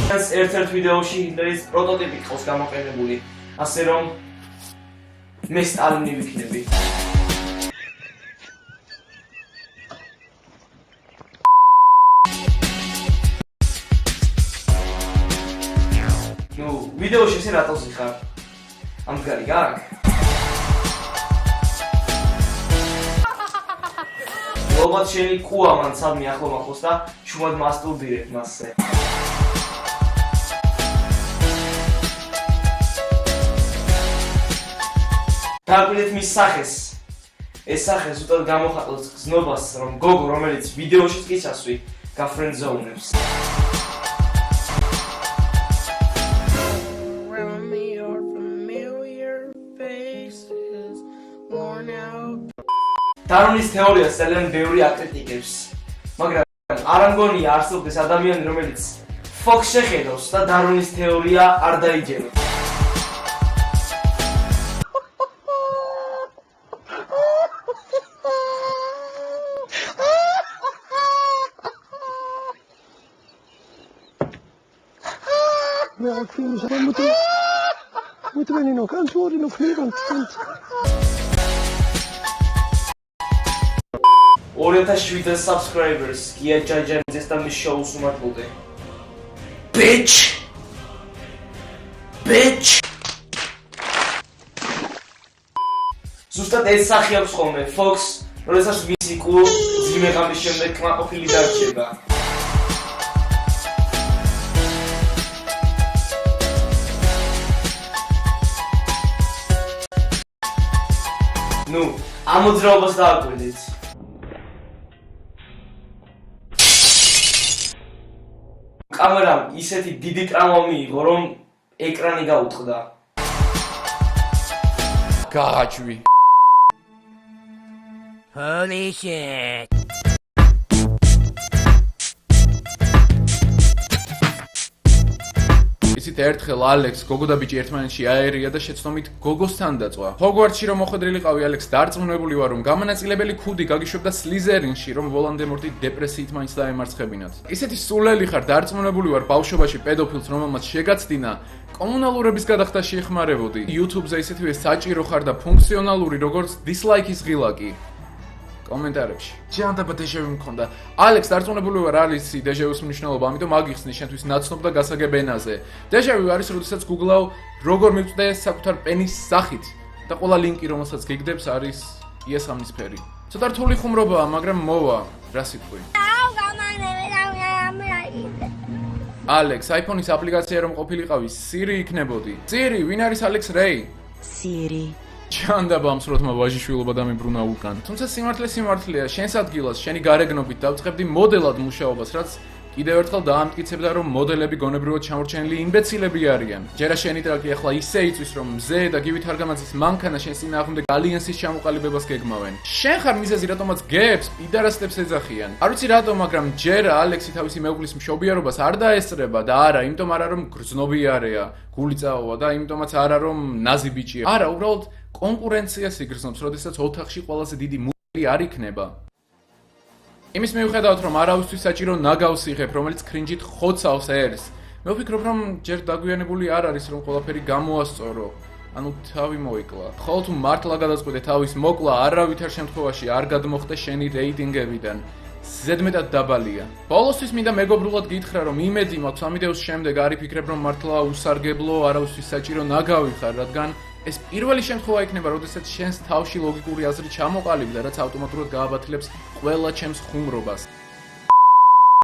ერთ-ერთ ვიდეოში ჰიტლერის პროტოტიპი ყავს გამოყენებული, ასე რომ მე სტალინი ვიქნები. ნუ, ვიდეოში ესე რატოსი ხარ? ამდგარი გაკ? ალბათ შენი კუა მან სადმე ახლოს და შუმად მასტურბირებ მასზე. დაგვიდეთ მის სახეს. ეს სახე ზუსტად გამოხატავს გზნობას, რომ გოგო, რომელიც ვიდეოშიც კი ჩასვი, გაფრენდზოუნებს. დარვინის თეორიას ძალიან ბევრი აკრიტიკებს, მაგრამ არ ამგონია არსებობს ადამიანი, რომელიც ფოქს შეხედავს და დარვინის თეორია არ დაიჯეროს. Muito menino, canto no frio, tanto. 2700 subscribers, Gia Jajan's და მის შოუს უმართლდე. Bitch! ზუსტად ეს სახე აქვს ხოლმე, Fox, როდესაც მისი კუ ძიმე ღამის შემდეგ კმაყოფილი დარჩება. ნუ, ამ მოძრაობას დააკვირდით. კამერამ ისეთი დიდი ტრავმა მიიღო, რომ ეკრანი გაუტყდა. გააჩვი. Holy shit. ისეთ ერთხელ ალექს გოგო და ბიჭი ერთმანეთში აერია და შეცდომით გოგოსთან დაწვა. ჰოგვარტსში რომ მოხვედრილიყავი ალექს დარწმუნებული ვარ, რომ გამონაწილებელი ქუდი გაგიშვებდა სლიზერინში, რომ ვოლანდემორტი დეპრესიით მაინც დაემარცხებინათ. ისეთი სულელი ხარ, დარწმუნებული ვარ, ბავშვობაში პედოფილს, რომელმაც შეგაცდინა, კომუნალურების გადახდა შეეხმარებოდი. YouTube-ზე ისეთივე საჭირო ხარ და ფუნქციონალური, როგორც დისლაიკის ღილაკი. კომენტარებში. ჯანდაბა დეჟავი მქონდა. ალექს დარწმუნებული ვარ, არის დეჟავის მნიშვნელობა, ამიტომ აგიხსნი შენთვის ნაცნობ და გასაგებ ენაზე. დეჟავი არის, როდესაც გუგლავ როგორ მივწვდე საკუთარ პენის სახით და ყველა ლინკი, რომელსაც გიგდებს, არის იესამნისფერი. ცოტა რთული ხუმრობაა, მაგრამ მოვა, რა სიტყვი. ალექს, iPhone-ის აპლიკაცია რომ ყოფილიყავი, Siri იქნებოდი. Siri, ვინ არის ალექს რეი? Siri. ჩანდაბა ამ სროთმა ვაჟიშვილობა დამიბრუნა უკან. თუმცა სიმართლეა, შენს ადგილას, შენი გარეგნობით დავწყებდი მოდელად მუშაობას, რაც კიდევ ერთხელ დაამტკიცებდა, რომ მოდელები გონებრივად ჩამორჩენილი იმბეცილები არიან. ჯერა შენი ტრაკი ახლა ისე იწვის, რომ მზე და გივით არგამაძის მანქანა შენს წინააღმდეგ ალიანსის ჩამოყალიბებას გეგმავენ. შენ ხარ მიზეზი, რატომაც გებს, პიდარასტებს ეძახიან. არ ვიცი რატომ, მაგრამ ჯერა ალექსი თავისი მეუღლის მშობიარობას არ დაესწრება და არა, იმიტომ არა რომ გრძნობი არეა, გული წაოვა და იმიტომაც არა რომ ნაზი ბიჭია. არა, უბრალოდ კონკურენციას იგრძნობს, როდესაც ოთახში ყველაზე დიდი მული არ იქნება. იმის მიუხედავად, რომ არავისთვის საჭირო ნაგავს იღებ, რომელიც კრინჯით ხოცავს ერს. მე ვფიქრობ, რომ ჯერ დაგვიანებული არ არის, რომ ყველაფერი გამოასწორო. ანუ თავი მოიკლა. ხოლო თუ მართლა გადაწყვეტე თავის მოკლა, არავითარ შემთხვევაში არ გადმოხდე შენი რეიტინგებიდან. ზედმეტად დაბალია. ბოლოსთვის მინდა მეგობრულად გითხრა, რომ იმედი მაქვს ამ ვიდეოს შემდეგ არ იფიქრებ, რომ მართლა უსარგებლო არავისთვის საჭირო ნაგავი ხარ, რადგან ეს პირველი შემთხვევა იქნება, როდესაც შენს თავში ლოგიკური აზრი ჩამოყალიბდა, რაც ავტომატურად გააბათილებს ყველა ჩემს ხუმრობას.